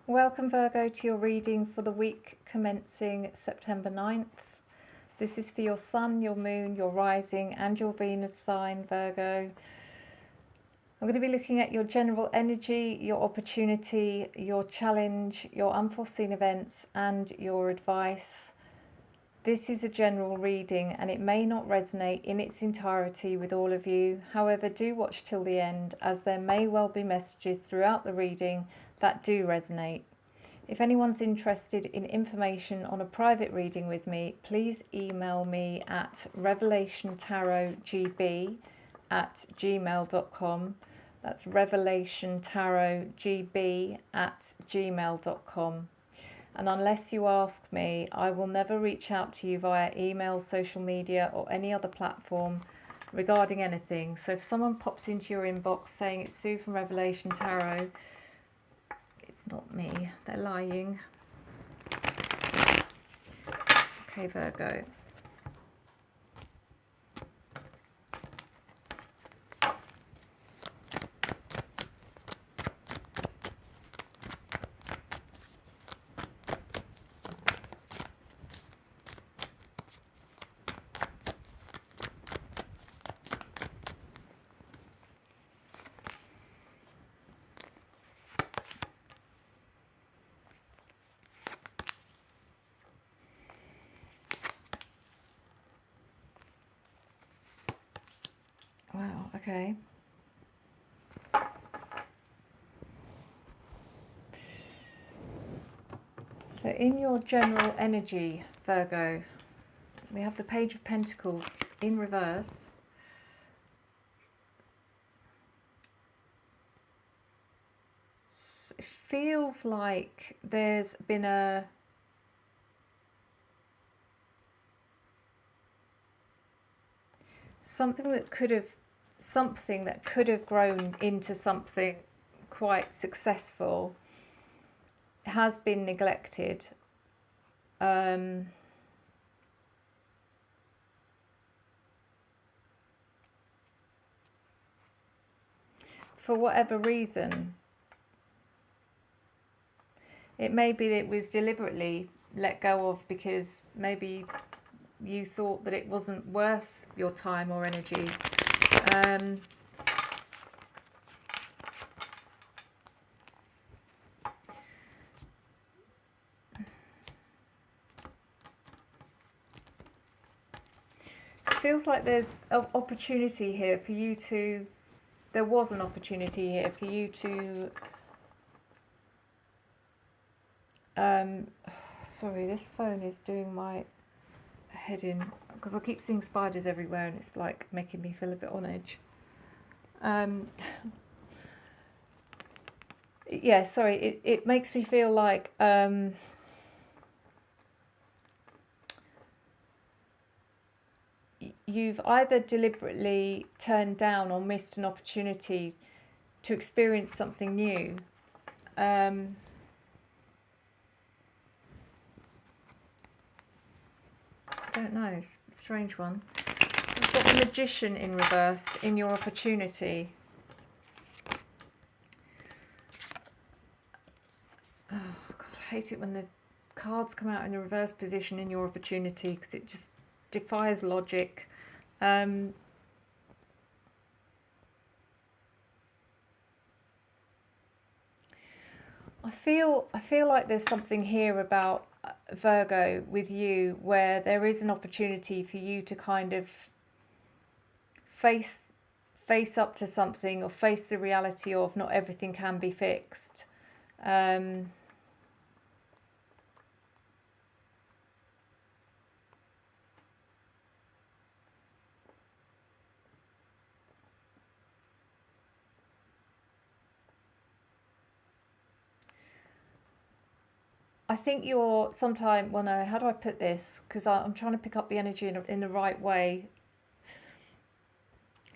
Welcome Virgo to your reading for the week commencing September 9th. This is for your Sun, your Moon, your Rising and your Venus sign, Virgo. I'm going to be looking at your general energy, your opportunity, your challenge, your unforeseen events and your advice. This is a general reading and it may not resonate in its entirety with all of you. However, do watch till the end as there may well be messages throughout the reading that do resonate. If anyone's interested in information on a private reading with me, please email me at revelationtarotgb@gmail.com. That's revelationtarotgb@gmail.com. And unless you ask me, I will never reach out to you via email, social media or any other platform regarding anything. So if someone pops into your inbox saying it's Sue from Revelation Tarot, it's not me, they're lying. Okay, Virgo. Wow, okay. So in your general energy, Virgo, we have the Page of Pentacles in reverse. It feels like there's been something that could have grown into something quite successful has been neglected. For whatever reason. It may be that it was deliberately let go of because maybe you thought that it wasn't worth your time or energy. It feels like there's an opportunity here for you to, there was an opportunity here for you to, sorry, this phone is doing my head in because I keep seeing spiders everywhere and it's like making me feel a bit on edge. Yeah, sorry, it makes me feel like you've either deliberately turned down or missed an opportunity to experience something new. I don't know, it's a strange one. You've got the Magician in reverse in your opportunity. Oh God, I hate it when the cards come out in the reverse position in your opportunity because it just defies logic. I feel like there's something here about Virgo with you where there is an opportunity for you to kind of face up to something or face the reality of not everything can be fixed. I think you're sometime, well no, how do I put this? Because I'm trying to pick up the energy in the right way.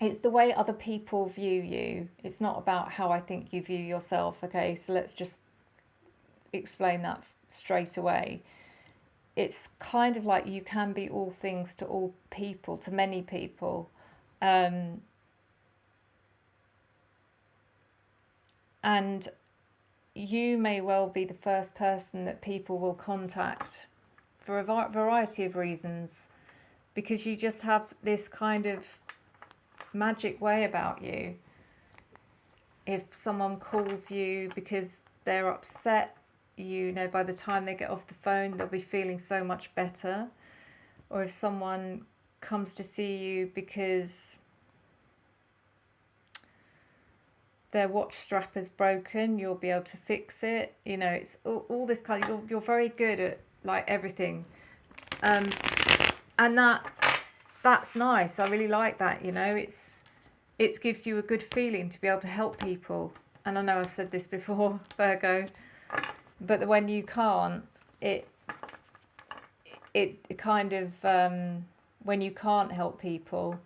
It's the way other people view you. It's not about how I think you view yourself, okay? So let's just explain that straight away. It's kind of like you can be all things to all people, to many people. And you may well be the first person that people will contact for a variety of reasons, because you just have this kind of magic way about you. If someone calls you because they're upset, you know, by the time they get off the phone, they'll be feeling so much better. Or if someone comes to see you because their watch strap is broken, you'll be able to fix it. You know, it's all this kind of, you're very good at like everything. And that's nice. I really like that, you know, it gives you a good feeling to be able to help people. And I know I've said this before, Virgo, but when you can't, it kind of, when you can't help people,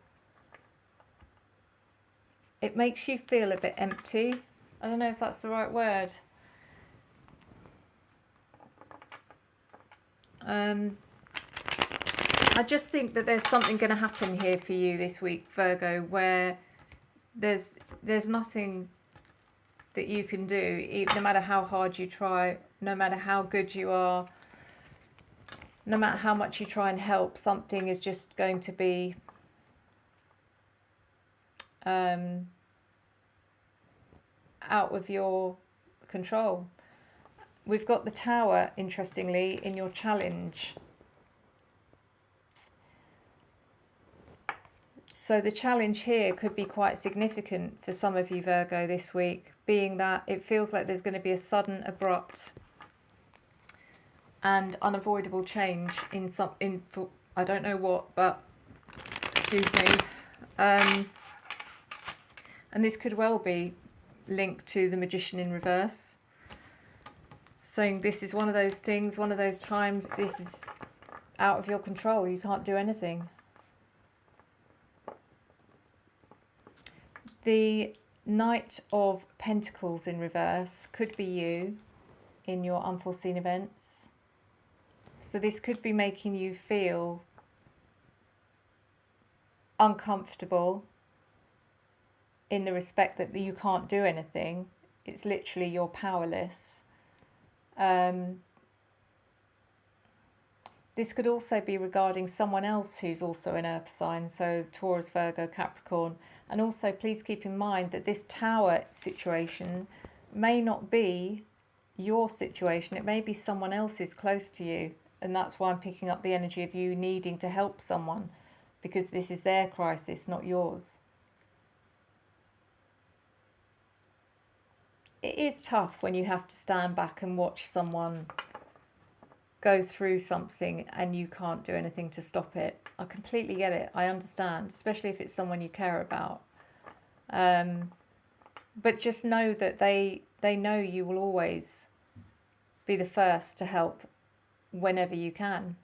it makes you feel a bit empty. I don't know if that's the right word. I just think that there's something going to happen here for you this week, Virgo, where there's nothing that you can do, no matter how hard you try, no matter how good you are, no matter how much you try and help, something is just going to be out of your control. We've got the Tower, interestingly, in your challenge. So the challenge here could be quite significant for some of you, Virgo, this week, being that it feels like there's going to be a sudden, abrupt and unavoidable change in I don't know what, but excuse me. And this could well be linked to the Magician in reverse, saying this is one of those things, one of those times, this is out of your control, you can't do anything. The Knight of Pentacles in reverse could be you in your unforeseen events. So this could be making you feel uncomfortable in the respect that you can't do anything. It's literally you're powerless. This could also be regarding someone else who's also an earth sign, so Taurus, Virgo, Capricorn. And also please keep in mind that this Tower situation may not be your situation. It may be someone else's close to you. And that's why I'm picking up the energy of you needing to help someone, because this is their crisis, not yours. It is tough when you have to stand back and watch someone go through something and you can't do anything to stop it. I completely get it. I understand, especially if it's someone you care about. But just know that they know you will always be the first to help whenever you can.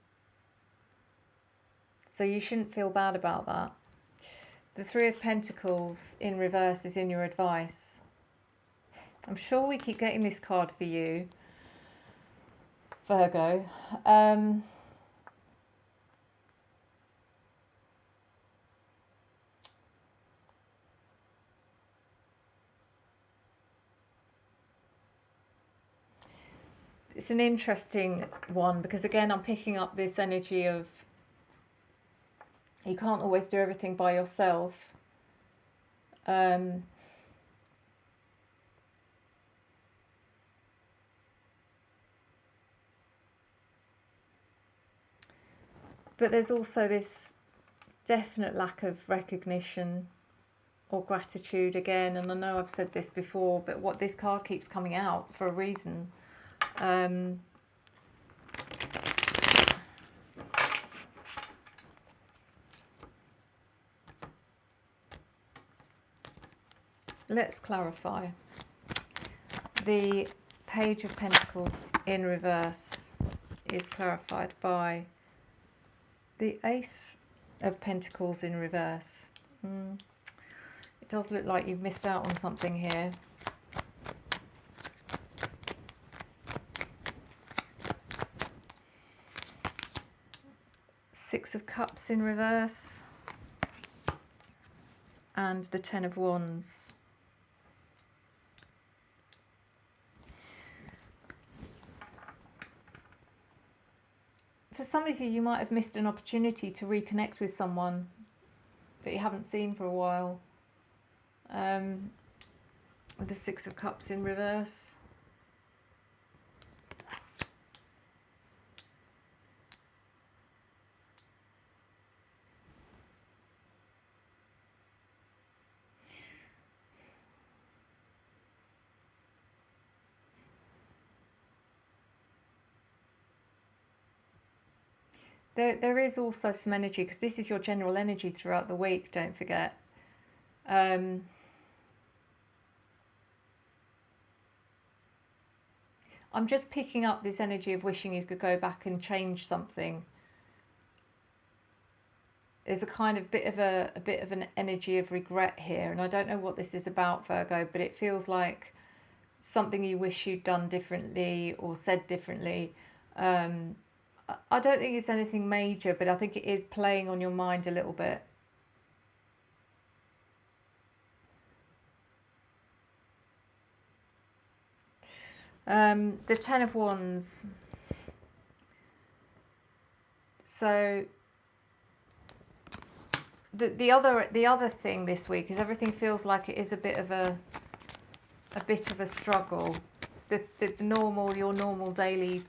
So you shouldn't feel bad about that. The Three of Pentacles in reverse is in your advice. I'm sure we keep getting this card for you, Virgo. It's an interesting one because, again, I'm picking up this energy of you can't always do everything by yourself. But there's also this definite lack of recognition or gratitude again. And I know I've said this before, but what this card keeps coming out for a reason. Let's clarify. The Page of Pentacles in reverse is clarified by the Ace of Pentacles in reverse. It does look like you've missed out on something here. Six of Cups in reverse. And the Ten of Wands. for some of you, you might have missed an opportunity to reconnect with someone that you haven't seen for a while. With the Six of Cups in reverse. There is also some energy, because this is your general energy throughout the week, don't forget. I'm just picking up this energy of wishing you could go back and change something. There's a kind of bit of an energy of regret here, and I don't know what this is about, Virgo, but it feels like something you wish you'd done differently or said differently. I don't think it's anything major, but I think it is playing on your mind a little bit. The Ten of Wands. So the other thing this week is everything feels like it is a bit of a struggle. The normal, your normal daily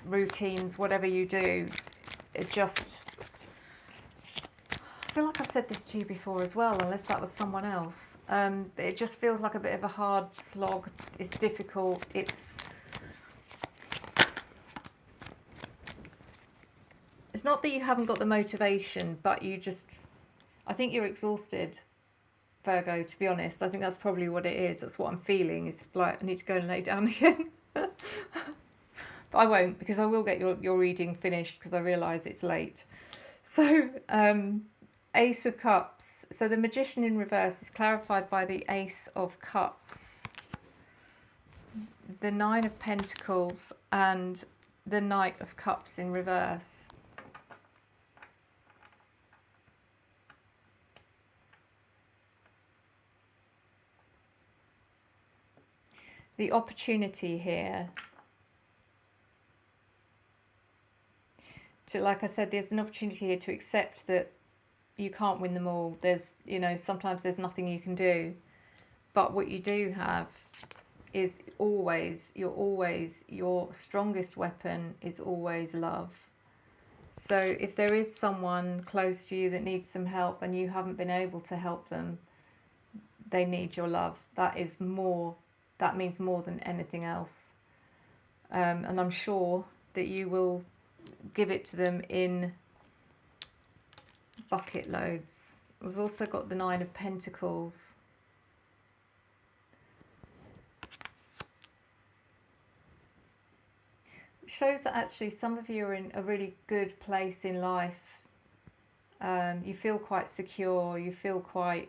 routines, whatever you do, it just, I feel like I've said this to you before as well, unless that was someone else. It just feels like a bit of a hard slog. It's difficult. It's not that you haven't got the motivation, but you just, I think you're exhausted, Virgo, to be honest. I think that's probably what it is. That's what I'm feeling. It's like I need to go and lay down again. But I won't, because I will get your reading finished, because I realise it's late. So, Ace of Cups. So the Magician in reverse is clarified by the Ace of Cups, the Nine of Pentacles, and the Knight of Cups in reverse. The opportunity here. So like I said, there's an opportunity here to accept that you can't win them all. There's, sometimes there's nothing you can do. But what you do have is your strongest weapon is always love. So if there is someone close to you that needs some help and you haven't been able to help them, they need your love. That means more than anything else. And I'm sure that you will give it to them in bucket loads. We've also got the Nine of Pentacles. It shows that actually some of you are in a really good place in life. You feel quite secure, you feel quite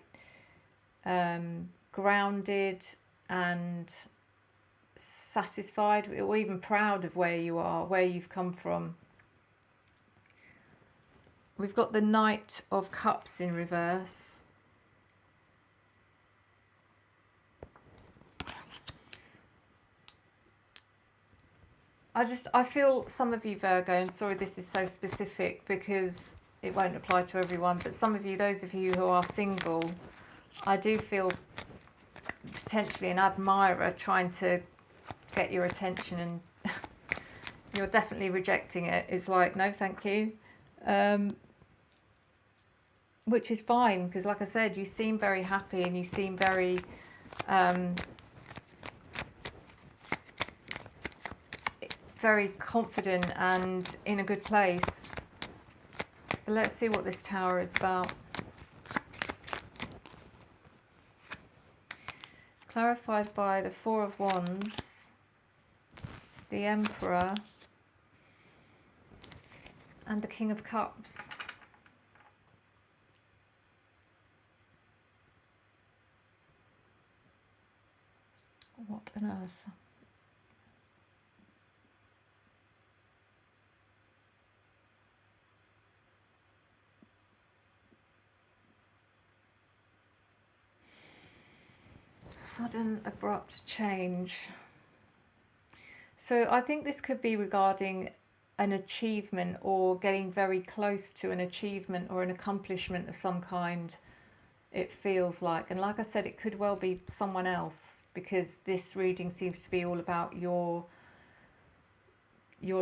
grounded and satisfied, or even proud of where you are, where you've come from. We've got the Knight of Cups in reverse. I feel some of you, Virgo, and sorry this is so specific because it won't apply to everyone, but some of you, those of you who are single, I do feel potentially an admirer trying to get your attention, and you're definitely rejecting it. It's like, no, thank you. Which is fine, because like I said, you seem very happy and you seem very very confident and in a good place. But let's see what this Tower is about. Clarified by the Four of Wands, the Emperor, and the King of Cups. What on earth? Sudden abrupt change. So I think this could be regarding an achievement or getting very close to an achievement or an accomplishment of some kind, it feels like. And like I said, it could well be someone else, because this reading seems to be all about your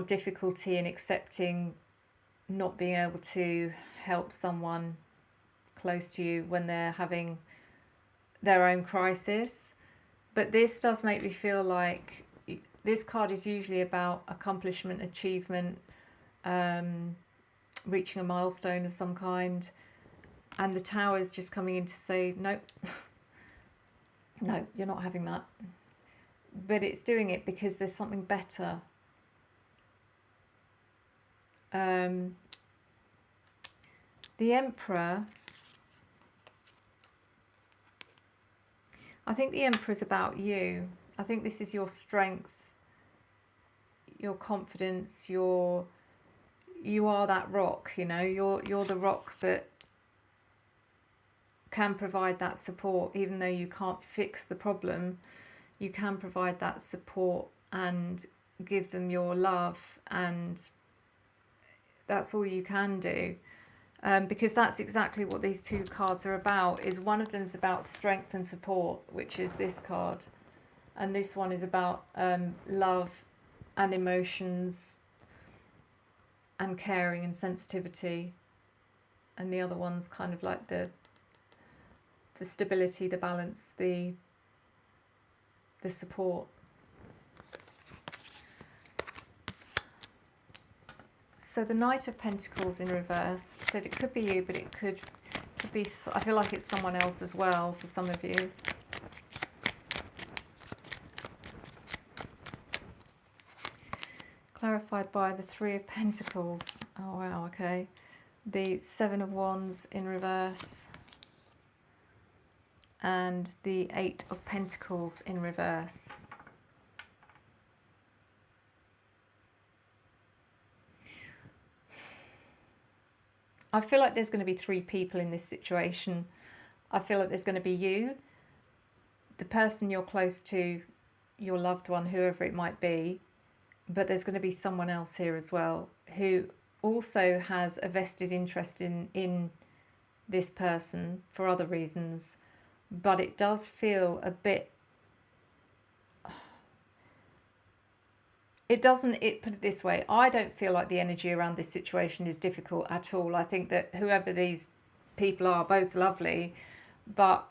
difficulty in accepting not being able to help someone close to you when they're having their own crisis. But this does make me feel like this card is usually about accomplishment, achievement, reaching a milestone of some kind. And the Tower is just coming in to say, nope, no, you're not having that. But it's doing it because there's something better. The Emperor, I think the Emperor is about you. I think this is your strength, your confidence, you are that rock, you know, you're the rock that can provide that support. Even though you can't fix the problem, you can provide that support and give them your love, and that's all you can do. Because that's exactly what these two cards are about. Is one of them's about strength and support, which is this card, and this one is about love and emotions and caring and sensitivity, and the other one's kind of like the stability, the balance, the support. So the Knight of Pentacles in reverse said it could be you, but it could be, I feel like it's someone else as well for some of you. Clarified by the Three of Pentacles. Oh wow, okay. The Seven of Wands in reverse. And the Eight of Pentacles in reverse. I feel like there's going to be three people in this situation. I feel like there's going to be you, the person you're close to, your loved one, whoever it might be, but there's going to be someone else here as well who also has a vested interest in this person for other reasons. But it does feel a bit, put it this way, I don't feel like the energy around this situation is difficult at all. I think that whoever these people are both lovely, but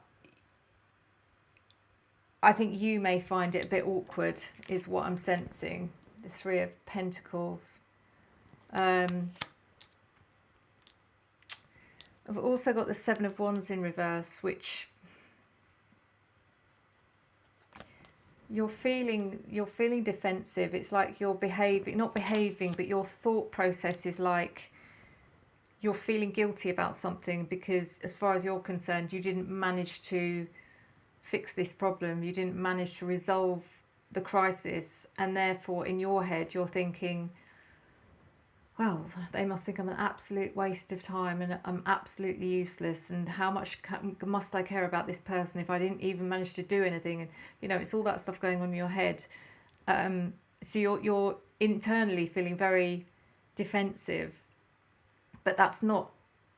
I think you may find it a bit awkward is what I'm sensing. The Three of Pentacles. I've also got the Seven of Wands in reverse, which you're feeling defensive. It's like you're not behaving, but your thought process is like you're feeling guilty about something because, as far as you're concerned, you didn't manage to fix this problem. You didn't manage to resolve the crisis, and therefore in your head you're thinking, well, they must think I'm an absolute waste of time and I'm absolutely useless, and how much must I care about this person if I didn't even manage to do anything? And you know, it's all that stuff going on in your head. So you're internally feeling very defensive, but that's not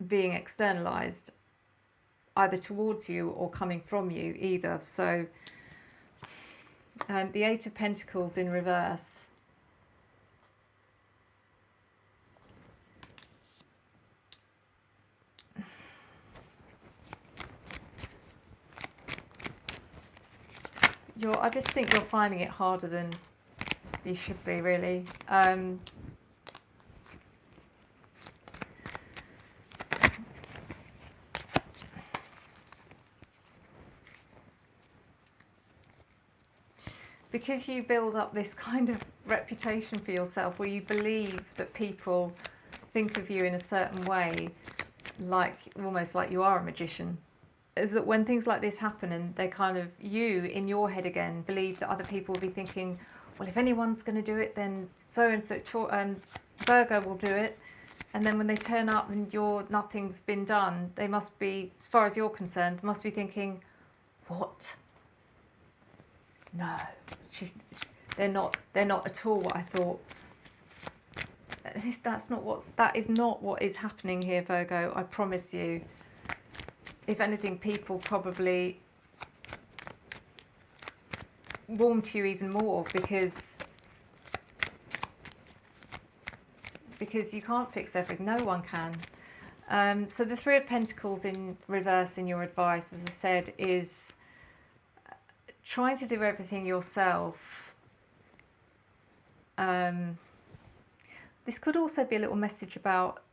being externalized either towards you or coming from you either. So the Eight of Pentacles in reverse. I just think you're finding it harder than you should be, really. Because you build up this kind of reputation for yourself where you believe that people think of you in a certain way, like almost like you are a magician, is that when things like this happen and they kind of, you in your head again believe that other people will be thinking, well, if anyone's going to do it, then so-and-so Virgo will do it. And then when they turn up and nothing's been done, they must be, as far as you're concerned, must be thinking, what? No, they're not at all what I thought. that is not what is happening here, Virgo. I promise you. If anything, people probably warm to you even more because you can't fix everything. No one can. So the Three of Pentacles in reverse in your advice, as I said, is trying to do everything yourself. This could also be a little message about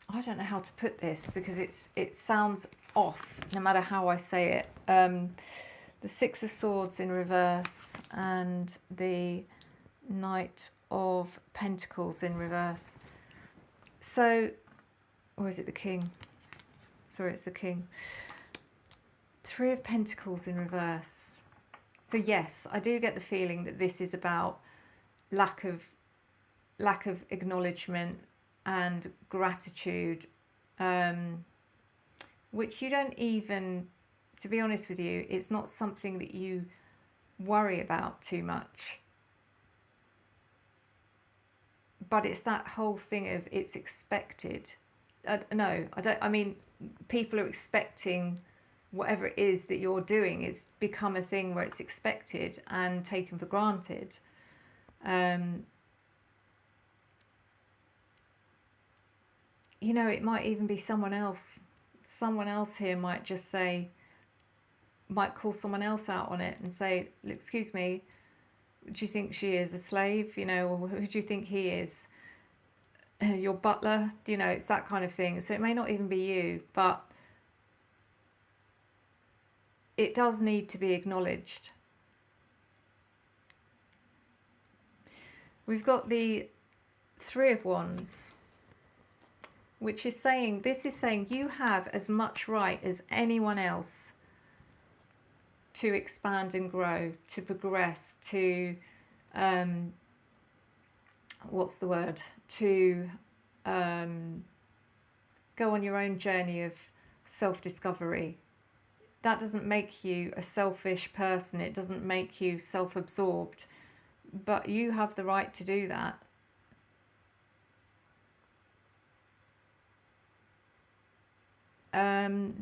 I don't know how to put this because it sounds off no matter how I say it. The Six of Swords in reverse and the Knight of Pentacles in reverse. So, or is it the King? Sorry, it's the King. Three of Pentacles in reverse. So yes, I do get the feeling that this is about lack of acknowledgement and gratitude, which you don't even, to be honest with you, it's not something that you worry about too much. But it's that whole thing of it's expected. I mean, people are expecting whatever it is that you're doing. It's become a thing where it's expected and taken for granted. You know, it might even be someone else. Someone else here might just say, might call someone else out on it and say, excuse me, do you think she is a slave? You know, or who do you think he is? Your butler? You know, it's that kind of thing. So it may not even be you, but it does need to be acknowledged. We've got the Three of Wands, which is saying, this is saying you have as much right as anyone else to expand and grow, to progress, to, what's the word? To go on your own journey of self-discovery. That doesn't make you a selfish person. It doesn't make you self-absorbed, but you have the right to do that.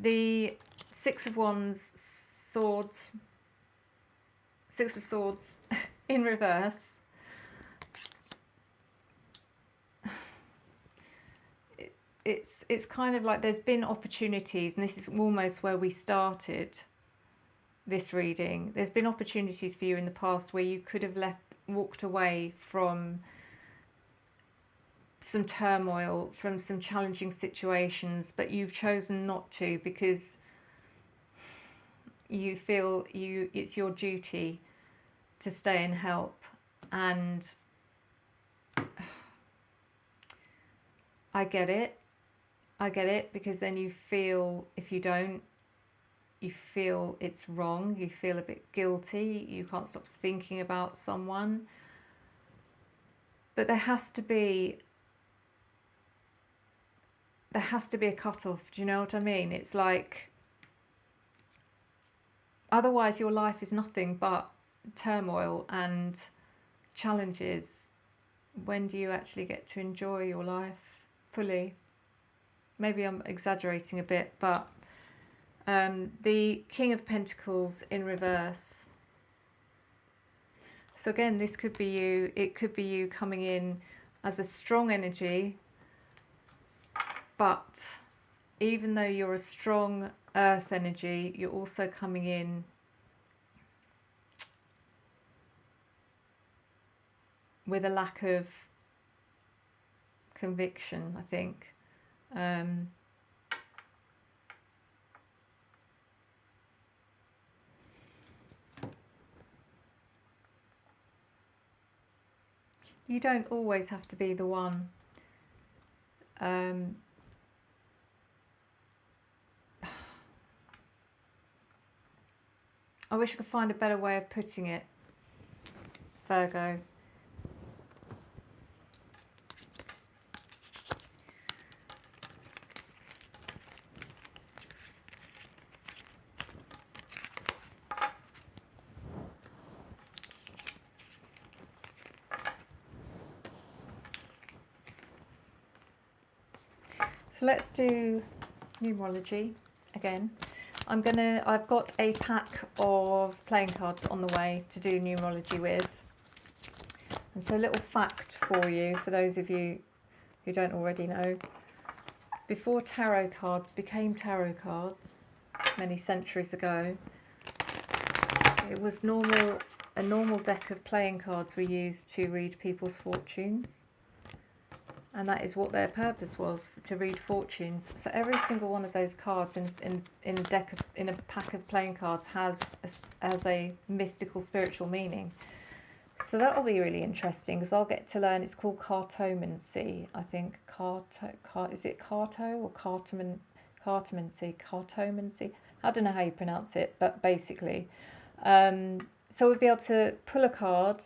The Six of Swords in reverse. It's kind of like there's been opportunities, and this is almost where we started this reading. There's been opportunities for you in the past where you could have walked away from some turmoil, from some challenging situations, but you've chosen not to because you feel it's your duty to stay and help. And I get it, because then you feel, if you don't, you feel it's wrong, you feel a bit guilty, you can't stop thinking about someone. But there has to be a cut-off, do you know what I mean? It's like, otherwise your life is nothing but turmoil and challenges. When do you actually get to enjoy your life fully? Maybe I'm exaggerating a bit, but the King of Pentacles in reverse. So again, this could be you. It could be you coming in as a strong energy, but even though you're a strong earth energy, you're also coming in with a lack of conviction, I think. You don't always have to be the one. I wish I could find a better way of putting it, Virgo. So let's do numerology again. I've got a pack of playing cards on the way to do numerology with. And so a little fact for you, for those of you who don't already know. Before tarot cards became tarot cards, many centuries ago, it was a normal deck of playing cards we used to read people's fortunes. And that is what their purpose was, to read fortunes. So every single one of those cards in a pack of playing cards has a mystical, spiritual meaning. So that will be really interesting, because I'll get to learn. It's called cartomancy, I think. Is it carto or cartomancy? Cartomancy. I don't know how you pronounce it, but basically, so we'll be able to pull a card,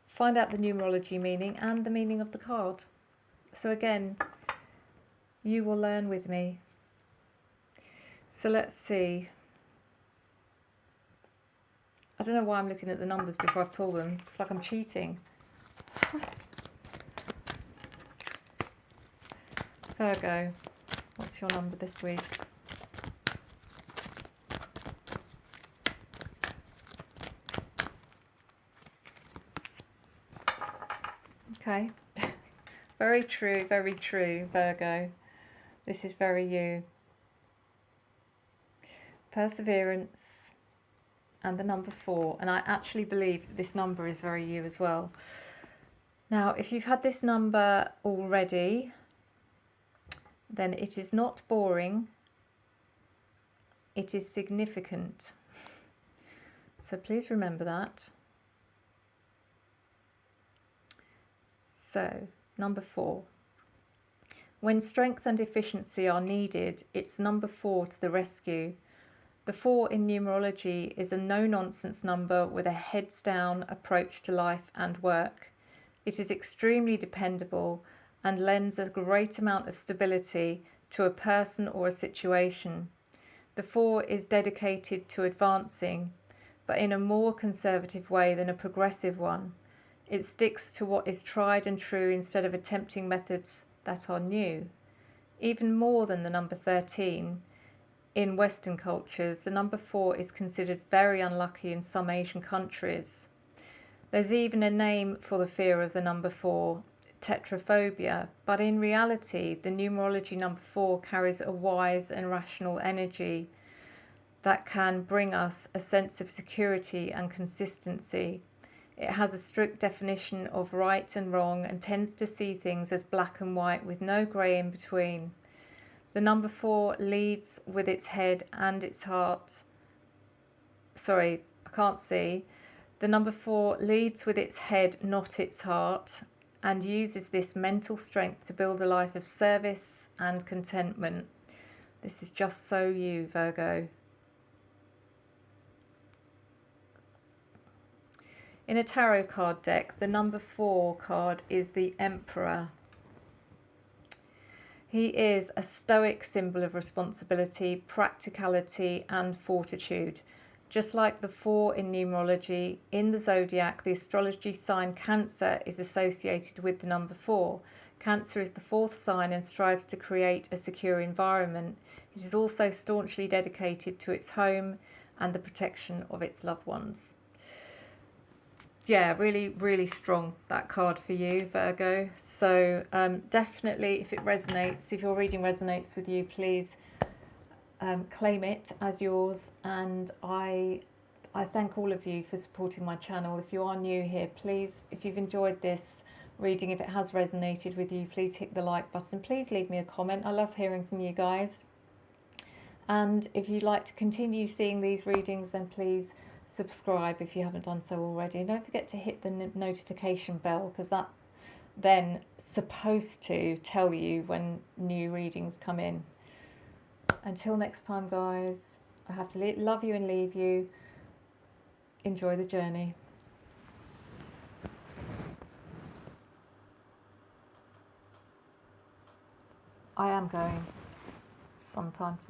find out the numerology meaning and the meaning of the card. So again, you will learn with me. So let's see. I don't know why I'm looking at the numbers before I pull them. It's like I'm cheating. Virgo, what's your number this week? Okay. Very true, Virgo. This is very you. Perseverance and the number 4. And I actually believe that this number is very you as well. Now, if you've had this number already, then it is not boring. It is significant. So please remember that. So, number 4. When strength and efficiency are needed, it's number 4 to the rescue. The 4 in numerology is a no-nonsense number with a heads-down approach to life and work. It is extremely dependable and lends a great amount of stability to a person or a situation. The 4 is dedicated to advancing, but in a more conservative way than a progressive one. It sticks to what is tried and true instead of attempting methods that are new. Even more than the number 13, in Western cultures, the number 4 is considered very unlucky in some Asian countries. There's even a name for the fear of the number 4, tetraphobia, but in reality, the numerology number 4 carries a wise and rational energy that can bring us a sense of security and consistency. It has a strict definition of right and wrong and tends to see things as black and white with no grey in between. The number 4 leads with its head and its heart. Sorry, I can't see. The number 4 leads with its head, not its heart, and uses this mental strength to build a life of service and contentment. This is just so you, Virgo. In a tarot card deck, the number 4 card is the Emperor. He is a stoic symbol of responsibility, practicality, and fortitude. Just like the 4 in numerology, in the zodiac, the astrology sign Cancer is associated with the number 4. Cancer is the 4th sign and strives to create a secure environment. It is also staunchly dedicated to its home and the protection of its loved ones. Yeah, really, really strong, that card for you, Virgo. So definitely, if it resonates, if your reading resonates with you, please claim it as yours. And I thank all of you for supporting my channel. If you are new here, please, if you've enjoyed this reading, if it has resonated with you, please hit the like button. Please leave me a comment. I love hearing from you guys. And if you'd like to continue seeing these readings, then please subscribe if you haven't done so already. And don't forget to hit the notification bell, because that then supposed to tell you when new readings come in. Until next time, guys, I have to love you and leave you. Enjoy the journey. I am going sometime tonight.